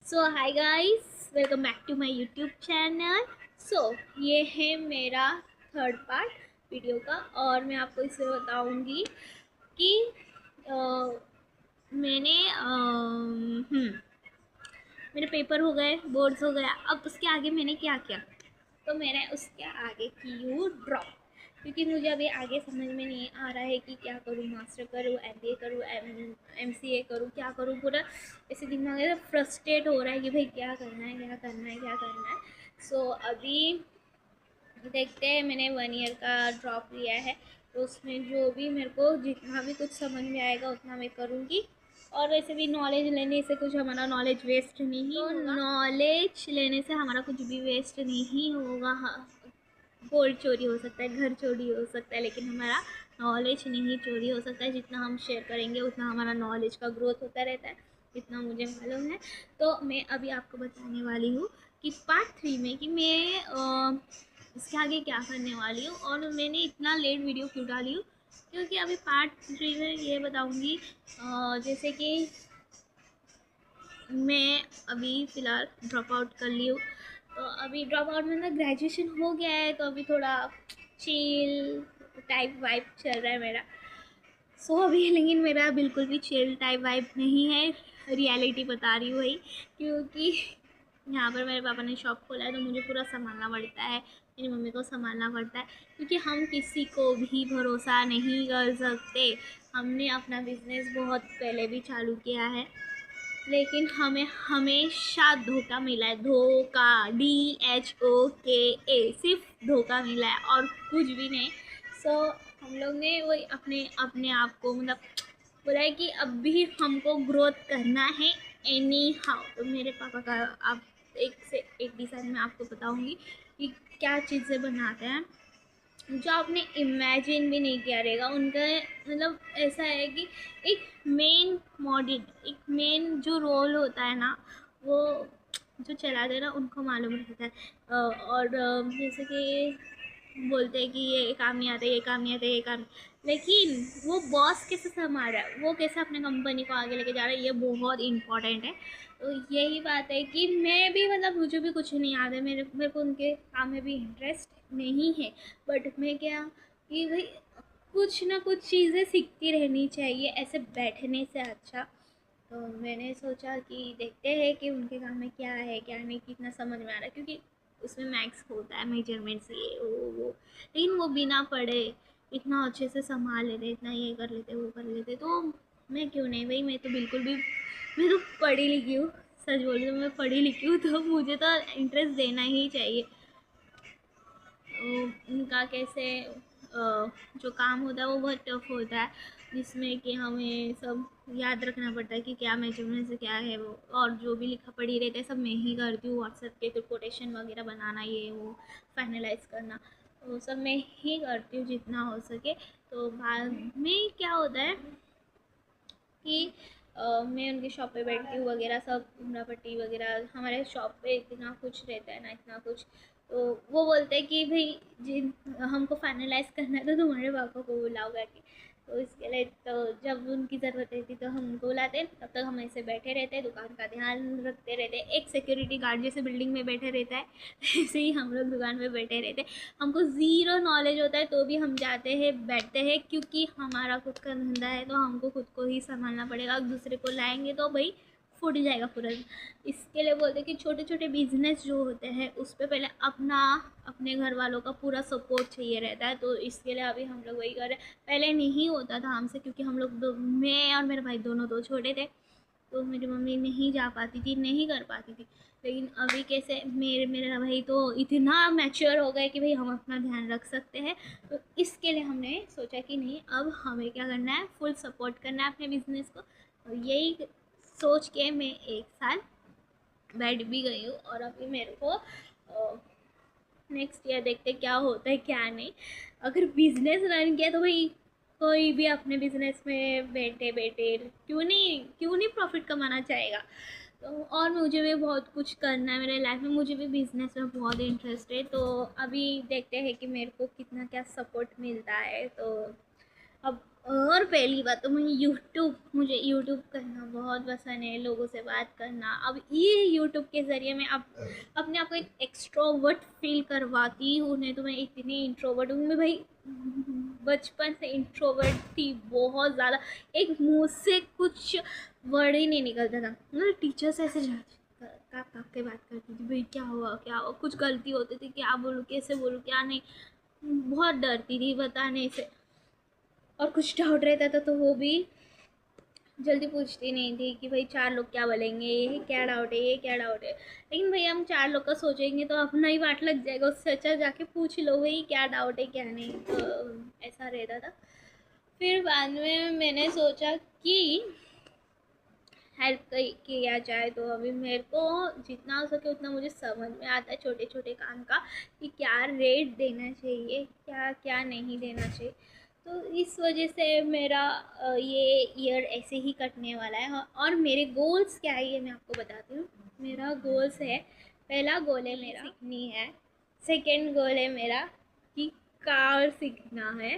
So hi guys, welcome back to my YouTube channel. ये है मेरा थर्ड पार्ट वीडियो का और मैं आपको इसमें बताऊंगी कि अ, मैंने मेरे पेपर हो गए, बोर्ड्स हो गया। अब उसके आगे मैंने क्या किया, तो मैंने उसके आगे की हूँ ड्रॉप, क्योंकि मुझे अभी आगे समझ में नहीं आ रहा है कि क्या करूँ, मास्टर करूँ, एमबीए करूँ, एमसीए करूँ, क्या करूँ। पूरा ऐसे दिमाग में फ्रस्ट्रेट हो रहा है कि भाई क्या करना है, क्या करना है, क्या करना है। अभी देखते हैं, मैंने 1 ईयर का ड्रॉप लिया है, तो उसमें जो भी मेरे को जितना भी कुछ समझ में आएगा उतना मैं करूँगी। और वैसे भी नॉलेज लेने से कुछ हमारा नॉलेज वेस्ट नहीं होगा। नॉलेज लेने से हमारा कुछ भी वेस्ट नहीं होगा। हाँ, गोल्ड चोरी हो सकता है, घर चोरी हो सकता है, लेकिन हमारा नॉलेज नहीं चोरी हो सकता है। जितना हम शेयर करेंगे उतना हमारा नॉलेज का ग्रोथ होता रहता है, इतना मुझे मालूम है। तो मैं अभी आपको बताने वाली हूँ कि पार्ट 3 में कि मैं इसके आगे क्या करने वाली हूँ और मैंने इतना लेट वीडियो क्यों डाली हूँ, क्योंकि अभी पार्ट 3 में ये बताऊँगी। जैसे कि मैं अभी फ़िलहाल ड्रॉप आउट कर ली हूँ, तो अभी ड्रॉप आउट मतलब ग्रेजुएशन हो गया है, तो अभी थोड़ा चिल टाइप वाइब चल रहा है मेरा। अभी लेकिन मेरा बिल्कुल भी चिल टाइप वाइब नहीं है, रियलिटी बता रही हूँ भाई। क्योंकि यहाँ पर मेरे पापा ने शॉप खोला है, तो मुझे पूरा संभालना पड़ता है, मेरी मम्मी को संभालना पड़ता है, क्योंकि हम किसी को भी भरोसा नहीं कर सकते। हमने अपना बिजनेस बहुत पहले भी चालू किया है, लेकिन हमें हमेशा धोखा मिला है। धोखा, DHOKA, सिर्फ धोखा मिला है और कुछ भी नहीं। हम लोग ने वही अपने अपने आप को मतलब बोला है कि अब भी हमको ग्रोथ करना है एनी हाउ। तो मेरे पापा का आप एक से एक डिज़ाइन मैं आपको बताऊंगी कि क्या चीज़ें बनाते हैं जो आपने इमेजिन भी नहीं किया रहेगा। उनका मतलब ऐसा है कि एक मेन मॉडल, एक मेन जो रोल होता है ना, वो जो चलाते हैं ना उनको मालूम रहता है। जैसे कि बोलते हैं कि ये काम नहीं आता, ये काम नहीं आता, ये काम, लेकिन वो बॉस कैसे संभाल रहा है, वो कैसे अपने कंपनी को आगे लेके जा रहा है, ये बहुत इंपॉर्टेंट है। तो यही बात है कि मैं भी मतलब मुझे भी कुछ नहीं आता, मेरे को उनके काम में भी इंटरेस्ट नहीं है। बट मैं क्या कि भाई कुछ ना कुछ चीज़ें सीखती रहनी चाहिए ऐसे बैठने से अच्छा। तो मैंने सोचा कि देखते हैं कि उनके काम में क्या है, क्या नहीं, कितना समझ में आ रहा है, क्योंकि उसमें मैथ्स होता है, मेजरमेंट्स, ये वो, लेकिन वो बिना पढ़े इतना अच्छे से संभाल लेते, इतना ये कर लेते, वो कर लेते। तो मैं क्यों नहीं भाई, मैं तो बिल्कुल भी, मैं तो पढ़ी लिखी हूँ। सच बोलूँ तो मैं पढ़ी लिखी हूँ, तो मुझे तो इंटरेस्ट देना ही चाहिए। उनका कैसे जो काम होता है वो बहुत टफ होता है, जिसमें कि हमें सब याद रखना पड़ता है कि क्या मेजरमेंट से क्या है वो, और जो भी लिखा पढ़ी रहता है सब मैं ही करती हूँ। व्हाट्सएप के तो कोटेशन वगैरह बनाना, ये वो फाइनलाइज करना, तो सब मैं ही करती हूँ जितना हो सके। तो बाद में क्या होता है कि मैं उनकी शॉप पे बैठती हूँ वगैरह सब, उमरा पट्टी वगैरह, हमारे शॉप पे इतना कुछ रहता है ना, इतना कुछ। तो वो बोलते हैं कि भाई जिन हमको फाइनलाइज करना है तो तुम्हारे पापा को बुलाओ करके। तो इसके लिए तो जब उनकी ज़रूरत रहती तो हम उनको बुलाते हैं, तब तक हम ऐसे बैठे रहते हैं, दुकान का ध्यान रखते रहते हैं। एक सिक्योरिटी गार्ड जैसे बिल्डिंग में बैठे रहता है, ऐसे ही हम लोग दुकान में बैठे रहते हैं। हमको ज़ीरो नॉलेज होता है तो भी हम जाते हैं, बैठते हैं, क्योंकि हमारा खुद का धंधा है, तो हमको खुद को ही संभालना पड़ेगा। दूसरे को लाएंगे तो भाई फूट जाएगा पूरा। इसके लिए बोलते हैं कि छोटे छोटे बिजनेस जो होते हैं उस पर पहले अपना, अपने घर वालों का पूरा सपोर्ट चाहिए रहता है। तो इसके लिए अभी हम लोग वही कर रहे हैं। पहले नहीं होता था हमसे, क्योंकि हम लोग मैं और मेरे भाई दोनों तो छोटे थे, तो मेरी मम्मी नहीं जा पाती थी, नहीं कर पाती थी। लेकिन अभी कैसे मेरा भाई तो इतना मैच्योर हो गया कि भाई हम अपना ध्यान रख सकते हैं। तो इसके लिए हमने सोचा कि नहीं, अब हमें क्या करना है, फुल सपोर्ट करना है अपने बिजनेस को। और यही सोच के मैं 1 साल बैठ भी गई हूँ, और अभी मेरे को नेक्स्ट ईयर देखते क्या होता है क्या नहीं। अगर बिजनेस रन किया तो भाई कोई भी अपने बिजनेस में बैठे बैठे क्यों नहीं प्रॉफिट कमाना चाहेगा। तो और मुझे भी बहुत कुछ करना है मेरे लाइफ में, मुझे भी बिजनेस में बहुत इंटरेस्ट है। तो अभी देखते हैं कि मेरे को कितना क्या सपोर्ट मिलता है। तो अब और पहली बात तो मुझे यूट्यूब करना बहुत पसंद है, लोगों से बात करना। अब ये यूट्यूब के ज़रिए मैं अब अपने आप को एक एक्सट्रोवर्ट फील करवाती हूँ, नहीं तो मैं इतनी इंट्रोवर्ट हूँ। मैं भाई बचपन से इंट्रोवर्ट थी बहुत ज़्यादा, एक मुँह से कुछ वर्ड ही नहीं निकलता था। मतलब टीचर्स ऐसे जाती काप के बात करती थी, भाई क्या हुआ क्या हुआ, कुछ गलती होती थी क्या बोलूँ कैसे बोलूँ क्या नहीं, बहुत डरती थी बताने से। और कुछ डाउट रहता था तो वो भी जल्दी पूछती नहीं थी कि भाई 4 लोग क्या बोलेंगे, ये क्या डाउट है, ये क्या डाउट है। लेकिन भाई हम 4 लोग का सोचेंगे तो अपना ही वाट लग जाएगा, उससे अच्छा जाके पूछ लो भाई क्या डाउट है क्या नहीं। तो ऐसा रहता था। फिर बाद में मैंने सोचा कि हेल्प किया जाए, तो अभी मेरे को जितना हो सके उतना मुझे समझ में आता है छोटे छोटे काम का, कि क्या रेट देना चाहिए क्या क्या नहीं देना चाहिए। तो इस वजह से मेरा ये ईयर ऐसे ही कटने वाला है। और मेरे गोल्स क्या है ये मैं आपको बताती हूँ। मेरा गोल्स है, पहला गोल है मेरा सीखनी है, सेकंड गोल है मेरा कि कार सीखना है,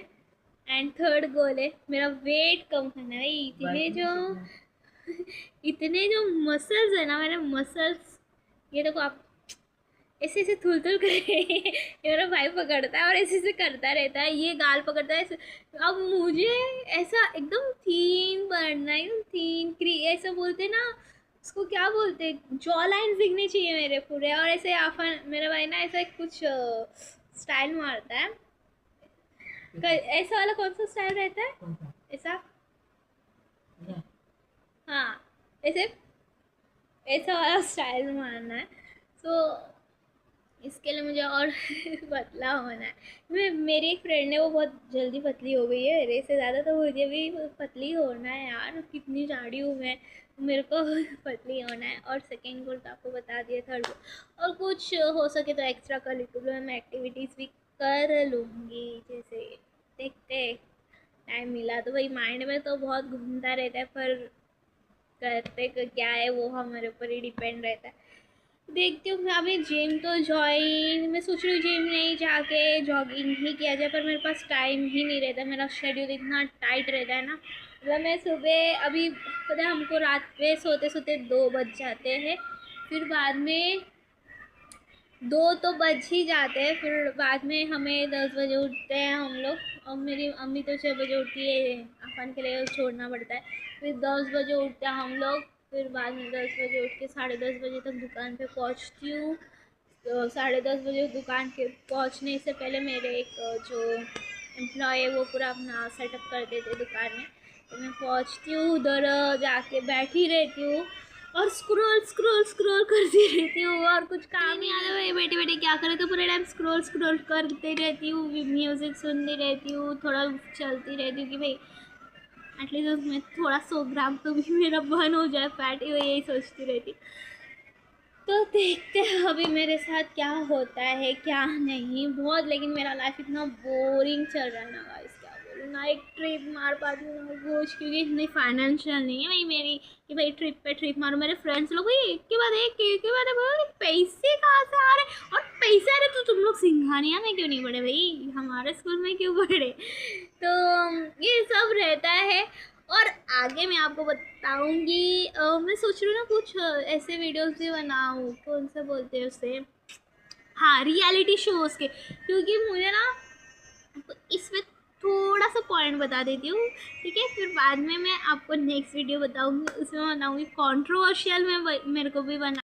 एंड थर्ड गोल है मेरा वेट कम करना है। इतने जो मसल्स है ना, मेरे मसल्स, ये देखो आप, ऐसे ऐसे थुल थुल कर ये मेरा भाई पकड़ता है और ऐसे ऐसे करता रहता है, ये गाल पकड़ता है ऐसे। अब मुझे ऐसा एकदम थीन बनना है, एकदम थीन ऐसा बोलते ना उसको, क्या बोलते, जॉ लाइन दिखने चाहिए मेरे पूरे। और ऐसे आफन मेरा भाई ना ऐसा कुछ स्टाइल मारता है, ऐसा वाला कौन सा स्टाइल रहता है ऐसा, हाँ ऐसे ऐसा वाला स्टाइल मारना है। तो इसके लिए मुझे और पतला होना है। मेरी एक फ्रेंड है वो बहुत जल्दी पतली हो गई है मेरे से ज़्यादा, तो मुझे भी पतली होना है यार, कितनी झाड़ी हूँ मैं, मेरे को पतली होना है। और सेकेंड गोल तो आपको बता दिया, थर्ड गोल और कुछ हो सके तो एक्स्ट्रा करिकुलर में एक्टिविटीज़ भी कर लूँगी। जैसे देखते टाइम मिला तो भाई, माइंड में तो बहुत घूमता रहता है, पर करते क्या है वो हमारे ऊपर ही डिपेंड रहता है। देखती हूँ। अभी जिम तो ज्वाइन मैं सोच रही हूँ जिम नहीं जाके जॉगिंग ही किया जाए, पर मेरे पास टाइम ही नहीं रहता, मेरा शेड्यूल इतना टाइट रहता है ना। मतलब मैं सुबह अभी पता है हमको रात में सोते सोते 2 बज जाते हैं, फिर बाद में 2 तो बज ही जाते हैं, फिर बाद में हमें 10 बजे उठते हैं हम लोग, और मेरी अम्मी तो 6 बजे उठती है, अपन के लिए छोड़ना पड़ता है। फिर 10 बजे उठते हैं हम लोग, फिर बाद में 10 बजे उठ के 10:30 बजे तक दुकान पे पहुंचती हूँ। तो 10:30 बजे दुकान के पहुंचने से पहले मेरे एक जो एम्प्लॉय है वो पूरा अपना सेटअप कर देते दुकान में। तो मैं पहुंचती हूँ उधर, जाके बैठी रहती हूँ और स्क्रॉल स्क्रॉल स्क्रॉल करती रहती हूँ, और कुछ काम नहीं आता भाई, बैठे बैठे क्या करें, तो पूरे टाइम स्क्रॉल स्क्रॉल करते रहती हूँ, म्यूज़िक सुनती रहती हूँ, थोड़ा चलती रहती हूँ कि भाई एटलीस्ट उसमें थोड़ा 100 ग्राम तो भी मेरा बर्न हो जाए फैट, यही सोचती रहती। तो देखते हैं अभी मेरे साथ क्या होता है क्या नहीं। बहुत, लेकिन मेरा लाइफ इतना बोरिंग चल रहा है ना गाइस, क्या बोलूँ ना। एक ट्रिप मार पाती हूँ ना कुछ, क्योंकि इतनी फाइनेंशियल नहीं है भाई मेरी कि भाई ट्रिप पे ट्रिप मारूँ। मेरे फ्रेंड्स लोग भाई एक के बाद एक बोलो पैसे कहाँ से आ रहे, और पैसे आ रहे तो तुम लोग सिंघानिया में क्यों नहीं पढ़े भाई, हमारे स्कूल में क्यों पढ़े। तो ये सब रहता है। और आगे मैं आपको बताऊंगी, मैं सोच रही हूँ ना कुछ ऐसे वीडियोस भी बनाऊँ, कौन से बोलते हैं उसे, हाँ रियलिटी शोज़ के, क्योंकि मुझे ना इसमें थोड़ा सा पॉइंट बता देती हूँ, ठीक है। फिर बाद में मैं आपको नेक्स्ट वीडियो बताऊंगी, उसमें बनाऊंगी कंट्रोवर्शियल में, मेरे को भी बना